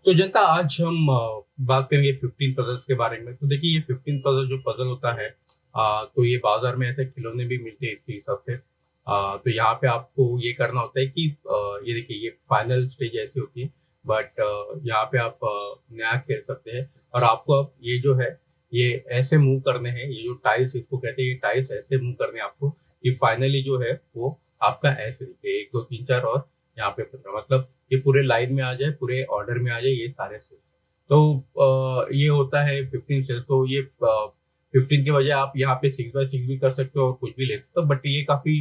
तो जनता आज हम बात करेंगे 15 पजल्स के बारे में। तो देखिए ये 15 पजल जो पजल होता है, तो ये बाजार में ऐसे खिलौने भी मिलते हैं इसके हिसाब से। तो यहाँ पे आपको ये करना होता है कि ये देखिए ये फाइनल स्टेज ऐसी होती है। बट यहाँ पे आप नया खेल सकते हैं। और आपको अब ये जो है ये ऐसे मूव करने हैं, ये जो टाइल्स इसको कहते हैं, ये टाइल्स ऐसे मूव करने हैं आपको कि फाइनली जो है वो आपका ऐसे दिखे 1 2 3 4 और यहाँ पे 15, मतलब ये पूरे लाइन में आ जाए, पूरे ऑर्डर में आ जाए ये सारे सेल्स। तो ये होता है 15 सेल्स। तो ये 15 के बजाय आप यहाँ पे 6x6 भी कर सकते हो और कुछ भी ले सकते हो। बट ये काफी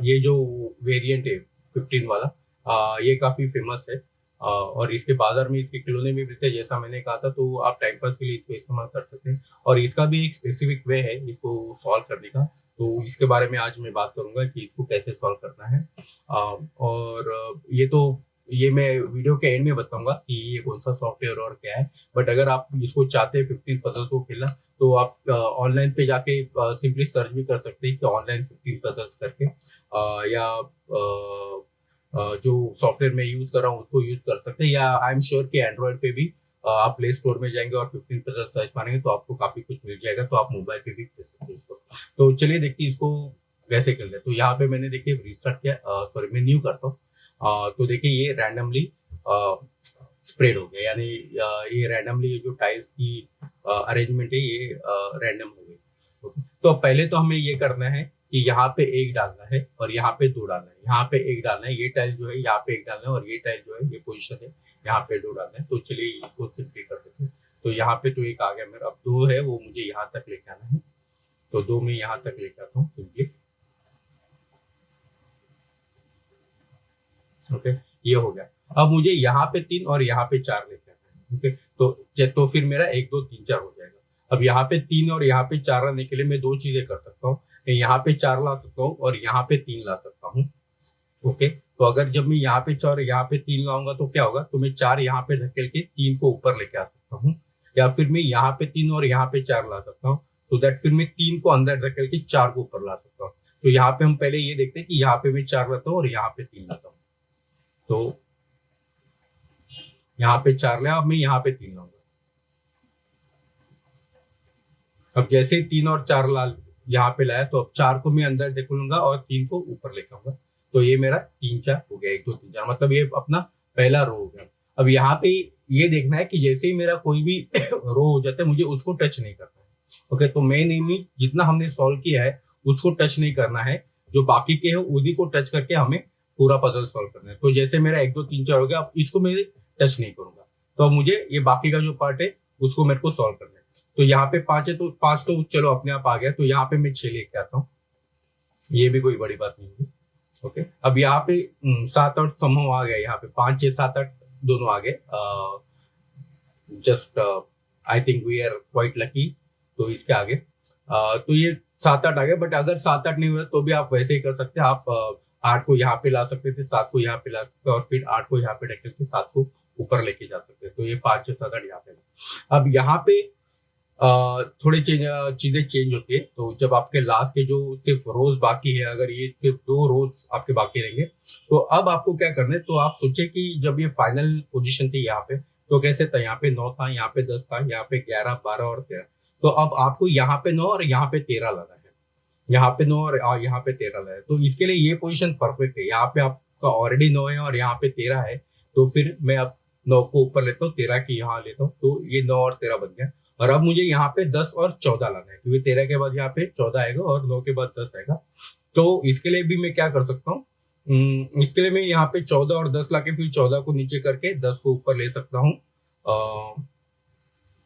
ये जो वेरिएंट है 15 वाला, ये काफी फेमस है। और इसके बाजार में इसके खिलौने भी मिलते हैं जैसा मैंने कहा था। तो आप टाइम पास के लिए इसको इस्तेमाल कर सकते हैं और इसका भी एक स्पेसिफिक वे है इसको सॉल्व करने का। तो इसके बारे में आज मैं बात करूंगा कि इसको कैसे सॉल्व करना है। और ये मैं वीडियो के एंड में बताऊंगा कि ये कौन सा सॉफ्टवेयर और क्या है। बट अगर आप इसको चाहते हैं 15 पजल को खेलना, तो आप ऑनलाइन पे जाके सिंपली सर्च भी कर सकते हैं कि ऑनलाइन 15 पजल्स करके, या जो सॉफ्टवेयर मैं यूज कर रहा हूँ उसको यूज कर सकते हैं। या आई एम श्योर कि एंड्रॉइड पे भी आप प्ले स्टोर में जाएंगे और 15 पजल सर्च मारेंगे तो आपको काफी कुछ मिल जाएगा। तो आप मोबाइल पे भी खेल सकते हैं इसको। तो चलिए देखिए इसको कैसे कर ले। तो यहाँ पे मैंने देखिए रिस्टार्ट किया, सॉरी मैं न्यू करता हूँ। तो देखिए ये रैंडमली स्प्रेड हो गया, यानी ये रैंडमली जो टाइल्स की अरेंजमेंट है ये रैंडम हो गई। तो पहले तो हमें ये करना है कि यहाँ पे एक डालना है और यहाँ पे दो डालना है, यहाँ पे एक डालना है, ये टाइल जो है यहाँ पे एक डालना है और ये टाइल जो है ये पोजीशन है यहाँ पे दो डालना है। तो चलिए इसको सिंपली कर देते हैं। तो यहाँ पे तो एक आ गया मेरा, अब दो है वो मुझे यहाँ तक लेके आना है। तो दो में यहाँ तक लेके आता हूँ सिंपली। ओके, ये हो गया। अब मुझे यहाँ पे 3 और यहाँ पे 4 लेके आना है। ओके, तो फिर मेरा 1 2 3 4 हो जाएगा। अब यहाँ पे 3 और यहाँ पे 4 लाने के लिए मैं दो चीजें कर सकता हूँ। यहाँ पे 4 ला सकता हूँ और यहाँ पे 3 ला सकता हूँ। ओके, तो अगर जब मैं यहाँ पे 4 यहाँ पे 3 लाऊंगा तो क्या होगा, तो मैं 4 यहाँ पे धकेल के 3 को ऊपर लेके आ सकता हूँ। या फिर मैं यहाँ पे 3 और यहाँ पे 4 ला सकता हूँ, तो दैट फिर मैं 3 को अंदर धकेल के 4 को ऊपर ला सकता हूँ। तो यहाँ पे हम पहले ये देखते हैं कि यहाँ पे मैं 4 लाता हूँ और यहाँ पे 3 लाता हूँ। तो यहाँ पे 4 लाया, अब मैं यहाँ पे 3 लाऊंगा। अब जैसे ही 3 और 4 ला यहाँ पे लाया, तो अब 4 को मैं अंदर धकेलूंगा और 3 को ऊपर लेके आऊंगा। तो ये मेरा 3 4 हो गया, 1 2 3 4, मतलब ये अपना पहला रो हो गया। अब यहाँ पे ये देखना है कि जैसे ही मेरा कोई भी रो हो जाता है मुझे उसको टच नहीं करना है। ओके, तो मेन एम जितना हमने सॉल्व किया है उसको टच नहीं करना है, जो बाकी के है उन्हीं को टच करके हमें पूरा पजल सॉल्व करना है। तो जैसे मेरा 1 2 3 4 हो गया, अब इसको मैं टच नहीं करूंगा। तो अब मुझे ये बाकी का जो पार्ट है उसको मेरे को सॉल्व करना है। तो यहाँ पे 5 है तो 5 तो चलो अपने आप आ गया। तो यहाँ पे मैं 6 लेके आता हूँ, ये भी कोई बड़ी बात नहीं है। ओके, अब यहाँ पे 7 8 समूह आ गया। यहाँ पे 5 6 7 8 दोनों आ गए। Just I think we are quite lucky. तो इसके आगे तो ये 7 8 आ गए। बट अगर 7 8 नहीं हुआ तो भी आप वैसे ही कर सकते हैं। आप 8 को यहाँ पे ला सकते थे, 7 को यहाँ पे ला सकते और फिर 8 को यहाँ पे ढकेल के 7 को ऊपर लेके जा सकते हैं। तो ये 5 6 7 8 यहाँ पे। अब यहाँ पे थोड़ी चीजें चेंज होती है। तो जब आपके लास्ट के जो सिर्फ रोज बाकी है, अगर ये सिर्फ 2 रोज आपके बाकी रहेंगे, तो अब आपको क्या करना है। तो आप सोचे कि जब ये फाइनल पोजीशन थी यहाँ पे तो कैसे था, यहाँ पे 9 था, यहाँ पे 10 था, यहाँ पे 11 12 और 13। तो अब आपको यहाँ पे 9 और यहाँ पे 13 लाना है, यहाँ पे 9 और यहाँ पे 13 लाना है। तो इसके लिए ये पोजीशन परफेक्ट है। यहाँ पे आपका ऑलरेडी 9 है और यहाँ पे 13 है। तो फिर मैं अब 9 को ऊपर लेता हूँ, 13 की यहाँ लेता हूँ, तो ये 9 और 13 बन गया। और अब मुझे यहाँ पे 10 और 14 लाना है, क्योंकि 13 के बाद यहाँ पे 14 आएगा और 9 के बाद 10 आएगा। तो इसके लिए भी मैं क्या कर सकता हूँ, इसके लिए मैं यहाँ पे 14 और 10 लाके फिर 14 को नीचे करके 10 को ऊपर ले सकता हूँ।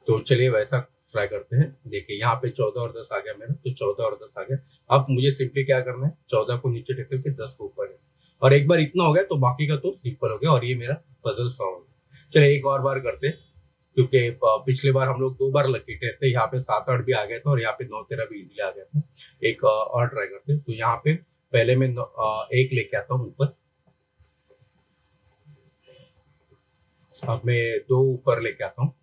तो चलिए वैसा ट्राई करते हैं। देखिए यहाँ पे 14 और 10 आ गया मेरा, तो 14 और 10 आ गया। अब मुझे सिंपली क्या करना है, 14 को नीचे ढकेल के 10 को ऊपर है। और एक बार इतना हो गया तो बाकी का तो सिंपल हो गया और ये मेरा पजल सॉल्व हो गया। चलिए एक और बार करते हैं, क्योंकि पिछले बार हम लोग 2 बार लकी थे। यहाँ पे 7 8 भी आ गया था और यहाँ पे 9 13 भी इजीली आ गया था। एक और ट्राई करते हैं। तो यहाँ पे पहले मैं 1 लेके आता हूँ ऊपर, अब मैं 2 ऊपर लेके आता हूँ।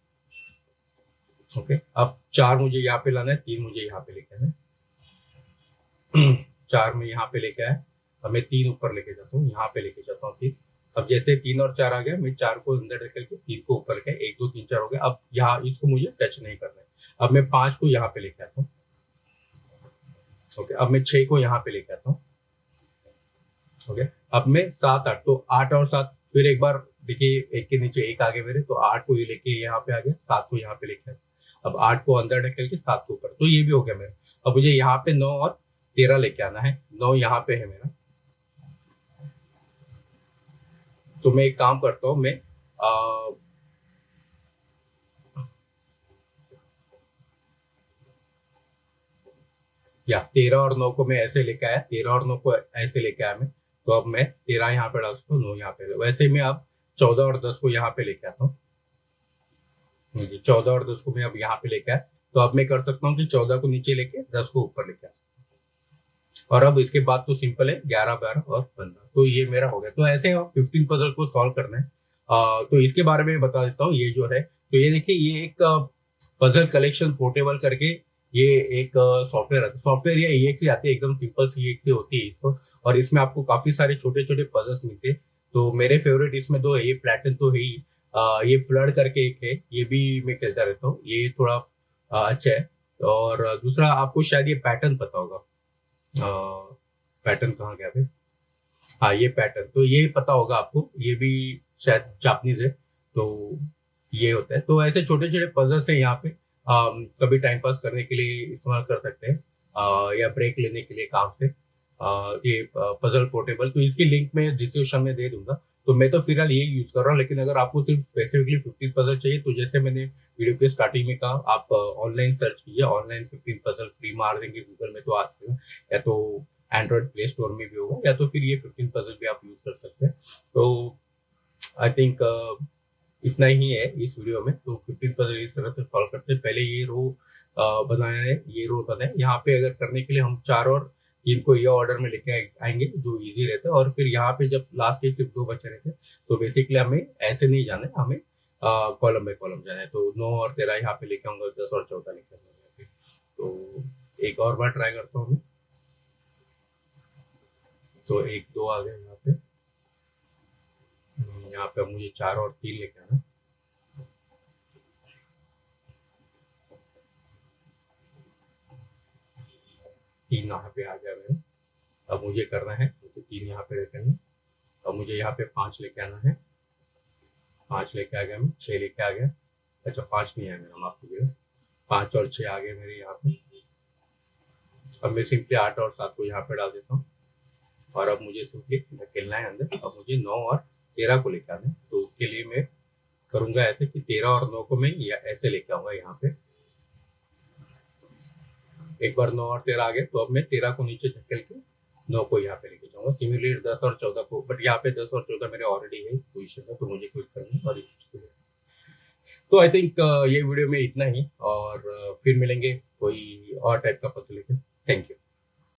ओके, अब 4 मुझे यहाँ पे लाना है, 3 मुझे यहाँ पे लेके आना है। 4 में यहाँ पे लेके आया, अब मैं 3 ऊपर लेके जाता हूँ, यहाँ पे लेके जाता हूँ 3। अब जैसे 3 और 4 आ गया, मैं 4 को अंदर रख के 3 को ऊपर लेके 1 2 3 4 हो गया। अब यहाँ इसको मुझे टच नहीं करना है। अब मैं 5 को यहाँ पे लेके आता हूँ। ओके, अब मैं 6 को यहाँ पे लेके आता हूँ। ओके, अब मैं 7 8, तो 8 और 7 फिर एक बार देखिए, एक के नीचे एक आगे मेरे, तो 8 को ये लेके यहाँ पे आ गया, 7 को यहाँ पे लेके आया। अब 8 को अंदर ढकेल के 7 को ऊपर, तो ये भी हो गया मेरा। अब मुझे यहाँ पे 9 और 13 लेके आना है। 9 यहाँ पे है मेरा, तो मैं एक काम करता हूँ, मैं या 13 और 9 को मैं ऐसे लेके आया, 13 और 9 को ऐसे लेके आया मैं। तो अब मैं 13 यहाँ पे डाल सकता हूँ, 9 यहाँ पे। वैसे मैं अब 14 और 10 को यहाँ पे लेके आता हूँ। 14 और 10 को मैं अब यहाँ पे लेके आया, तो अब मैं कर सकता हूँ कि 14 को नीचे लेके 10 को ऊपर लेके आ सकता हूँ। और अब इसके बाद तो सिंपल है, 11 12 और 15, तो ये मेरा हो गया। तो ऐसे 15 पजल को सॉल्व करना है। तो इसके बारे में बता देता हूँ। ये जो है, तो ये देखिए, ये एक पजल कलेक्शन पोर्टेबल करके ये एक सॉफ्टवेयर आता है। सॉफ्टवेयर ये EXE आती है, एकदम सिंपल सी EXE होती है इसको। और इसमें आपको काफी सारे छोटे छोटे पजल्स मिलते हैं। तो मेरे फेवरेट इसमें दो है, ये फ्लैटन तो है ही, ये फ्लड करके एक है, ये भी मैं खेलता रहता हूँ, ये थोड़ा अच्छा है। और दूसरा आपको शायद ये पैटर्न पता होगा। पैटर्न कहाँ गया भाई? हाँ, ये पैटर्न, तो ये पता होगा आपको, ये भी शायद जापानीज है। तो ये होता है। तो ऐसे छोटे छोटे पजल्स हैं यहाँ पे, कभी टाइम पास करने के लिए इस्तेमाल कर सकते हैं, या ब्रेक लेने के लिए काम से। ये पजल पोर्टेबल, तो इसकी लिंक मैं डिस्क्रिप्शन में दे दूंगा। तो मैं तो फिलहाल ये यूज कर रहा हूँ, लेकिन अगर आपको सिर्फ स्पेसिफिकली 15 पजल चाहिए, तो जैसे मैंने वीडियो के स्टार्टिंग में कहा, आप ऑनलाइन सर्च कीजिए, ऑनलाइन 15 पजल फ्री मार देंगे गूगल में तो आते हैं, या तो एंड्रॉइड प्ले स्टोर में भी होगा, या तो फिर ये 15 पजल भी आप यूज कर सकते हैं। तो आई थिंक इतना ही है इस वीडियो में। तो 15 पजल इस तरह से सॉल्व करते हैं। पहले ये रो बनाया है, ये रो बनाए, यहाँ पे अगर करने के लिए हम 4 और 3 को ये ऑर्डर में लेके आएंगे, जो इजी रहता है। और फिर यहाँ पे जब लास्ट के सिर्फ 2 बचे रहते हैं, तो बेसिकली हमें ऐसे नहीं जाना है, हमें कॉलम बाय कॉलम जाना है। तो 9 और 13 यहाँ पे लेके आऊंगा, 10 और 14 लेके आऊंगा यहाँ पे। तो एक और बार ट्राई करता हूँ मैं। तो 1 2 आ गया यहाँ पे। यहाँ पे मुझे 4 और 3 लेके आना। तीन यहाँ पे आ गया मेरा। अब मुझे करना है, तो 3 यहाँ पे लेके आना। अब मुझे यहाँ पे 5 लेके आना है। 5 लेके आ गया मैं, 6 लेके आ गया। अच्छा, 5 नहीं है मेरा, माफ कीजिएगा। 5 और 6 आ गए मेरे यहाँ पे। अब मैं सिंपली 8 और 7 को यहाँ पे डाल देता हूँ। और अब मुझे सिंपली धकेलना है अंदर। अब मुझे 9 और 13 को लेकर आना है। तो उसके लिए मैं करूंगा ऐसे कि 13 और 9 को मैं ऐसे लेके आऊंगा यहाँ पे। एक बार 9 और 13 आ गए, तो अब मैं 13 को नीचे धकेल के 9 को यहाँ पे लेके जाऊंगा। सिमिलरली 10 और 14 को, बट यहाँ पे 10 और 14 मेरे ऑलरेडी है पोजिशन में, तो मुझे कुछ करना और तो आई थिंक ये वीडियो में इतना ही। और फिर मिलेंगे कोई और टाइप का पजल लेके। Thank you.